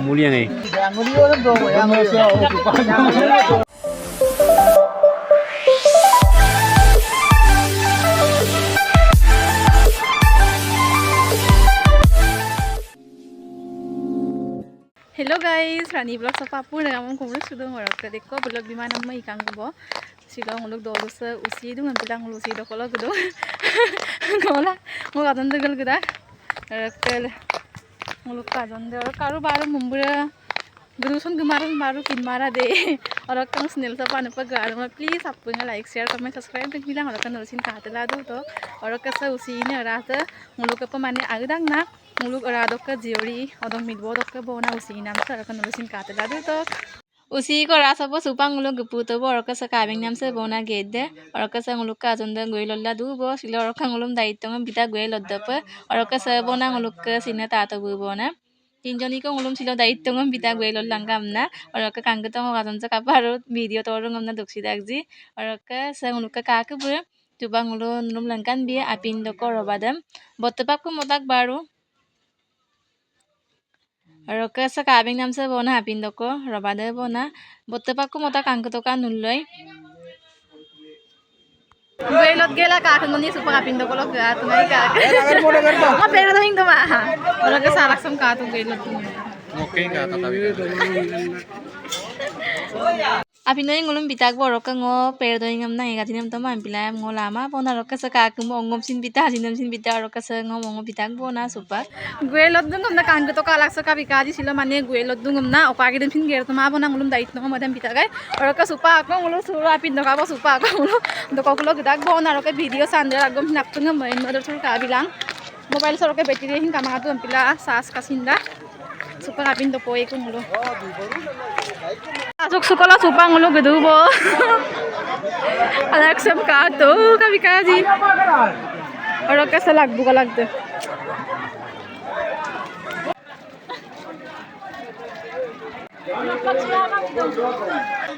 Mulia nih. Hello guys, Rani vlog sa papu na naman kung sudah ngorok ka deko vlog di mana mai ikang ko sila ngulog dolo sa usi du ngan bilang usi do kolo gudo ngola ngo kadon de gel guda kel ngulog kadon de karu baru mumbura guruson gemaru pin mara de orang kan snail sa pan pa gar ma please apu nga like share comment subscribe ke bilang orang kan nulisin ka tela du to orang ka sa usi ne rata ngulog ka pa mane agdang na muluk aradok ka jiori odong milbo dok ka bona usi nam sa kan nulisin ka tela du to usi ko rasa po supang ngulog guputo bo orka sa kabing nam sa bona gede orka sa ngulog ka jonda goilolla du bo sila orka ngulum daitto ngam bita goilodda pa orka sa bona ngulog ka sina tato bu bona tinjoni ko ngulum sila daitto ngam bita goilolla ngamna orka kangto ngo kajon sa kaparo video toro ngamna doksi dakji orka sa ngulog ka bu tubang ngulum nulum langkan bi apin doko robadam bottepap ko motak baru Roka sa kabing nam sa bona hapin doko robada bona bottepap ko mota kangko to kan nulloi Guelot gela ka ngoni supa hapin doko lo ga tungai ka ma pero ding to ma ora ka sarak sam ka to guelot Okay ka tatabi. Apinoy ngulum bitag bo roka ngo pero ding ngam na ga tinam to ma pilam ngo lama bona roka sa ka kum ongom sin bita sinam sin bita roka sa ngo ngo bitag bona supa guelot dung na kangko to ka laksa ka bikaji sila mane guelot dung na opagi din fin ger to ma bona ngulum dait no madam bitagai roka supa ko ngulum sura apin do ka bo supa ko ngulum do ko lo gidag bona roka video sandre agom nak to ngam no do tur ka bilang mobile sa roka battery hin kamanga to pila sas kasinda supa apin do poi ko ngulum Asok sekolah supang ngulu gedubo. Anak sem kato kami kaji. Orang kesalak buka lagde.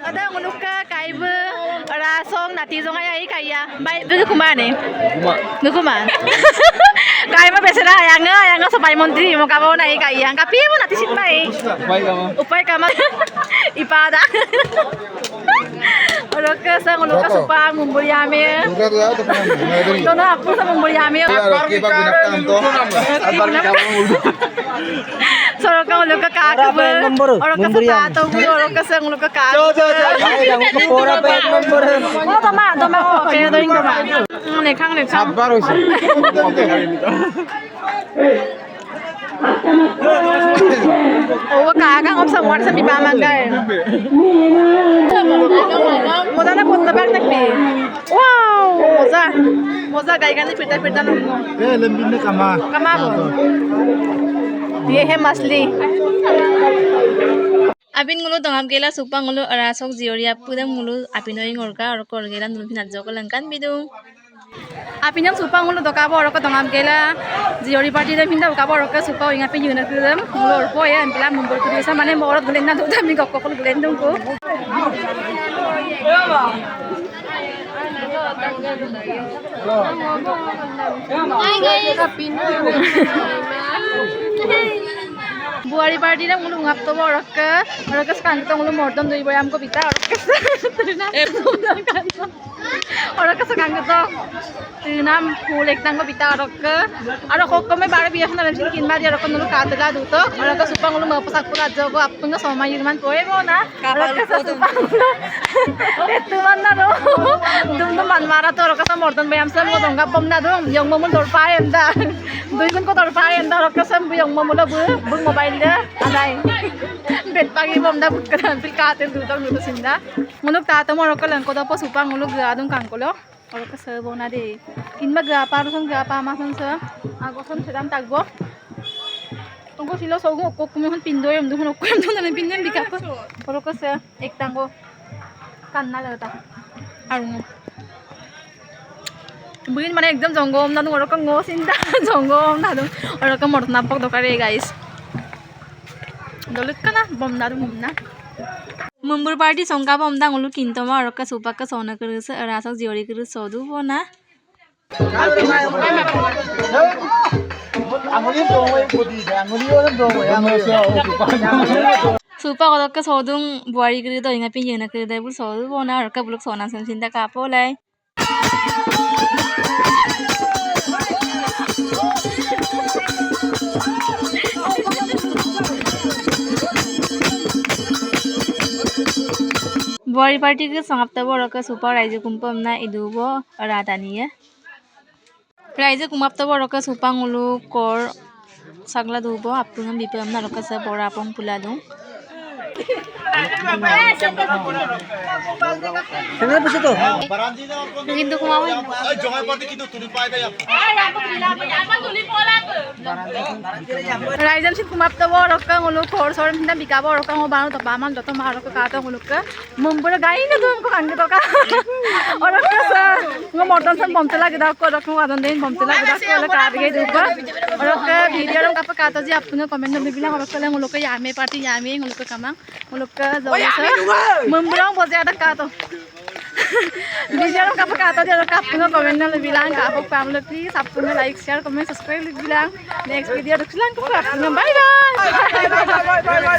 Ada ngulu ka kaibe rasong nati zong ay kaya. Bay begitu kumane. Kuman. Kaya mo besera yang sabay montri mo kabaw na kaya. Kapi mo nati sitmay. Upay kama. Ipada. Orang kesang ngulu ka supang mumbuyami. Ito na ako sa mumbuyami. Sorok ka ngulu ka kakaba. Orang ka sapato mo. Orang ka sang ngulu ka kakaba. Oh, tama ko. Kaya doing tama. Nekang. Sabar usi. Oh, kakang om samwar sa mipamang kay. Moza na pot na bag nagpi. Wow, moza kay kan pita nung. Lembin na kama. Kama ko. Ye he masli. Apin ngulu tongam gela supang ngulu arasok zioria pudam ngulu apinoy ngorka orkor gela nulpin adjoko langkan bidung. Apinam supang ngulu dokabo orko tongam gela ziori party da pinda dokabo orko supa inga pin yuna kudam ngulu orpo ya empila mumbur kudu sa mane morot gulen na dudam mi gokko kul gulen dung ko. Buari party na ngulu ngap to orka skang to ngulu mordon dui boyam ko bita orka orka skang to tinam kulek tang ko bita orka ko me bare biya na rin kin ma dia orka ngulu katela duto orka supang ngulu mapasak pura jogo apung ga somay yirman poe mo na orka sa supang etu man na ro dum man mara to orka sa mordon boyam sa mo dongga pom na dum yong mo mun dor paem da dui kun ko dor paem da orka sa yong mo mula bung mobile Aday. Bet pagi bom da bukkan pil katen dudang dudo sinda. Ngulog tato mo rokal lang ko daw po supang ngulog gadong kangkulo. Oro ka sabo na de. Kinma gapa rusong gapa masan sa agoson sedam tagbo. Tunggu silo so ko kumihon pindoy duhon ko yum na pinnem bikapa. Oro ka sa ektango kanna lata. Arung. Bugin mana ekdam jonggom na dum oro ka ngo sinda jonggom na dum. Oro ka mort napok dokare guys. Dolut kana bom na dum na. Mumbur party songka bom dang ulu kinto ma oro ka supak ka sona kuru sa rasok jiori kuru sodu bona. Anguli dong mo yung budi. Anguli yun dong mo. Anguli siya. Supa ko ka sodung buari kiri to inga pinjeng na kiri dai bul sodu bona ka buluk sona san sinta ka polai. Buari party ke samapta bo ka supa raiju kumpam na idubo radani ya. Raiju kumapta bo ka supa ngulu kor sagla dubo apung bipam na ka sa bora pong pula dong. Kenapa pa siya to? Hindi ko mawin. Ay, jokay party kito. Tuloy pa ito yan. Raijan sin kumapta bo ka ngulu kor soran hinda bika bo ka ngo banu to paman joto maro ka ta ngulu ka mumbura gai na dum ko kange to ka ora ka sa ngo mortan san bomtela gida ko rak ngo adan den bomtela gida ko la ka gai du ba ora ka video ram ka pa ka to ji apne comment na bibila ora ka la ngulu ka yame party yame ngulu ka kamang ngulu ka zo sa mumbura bo ja ka to video ram ka pa ka to ji ka apne comment na bilang ka pa family please apne like share comment subscribe bilang next video rak lang ko apne bye bye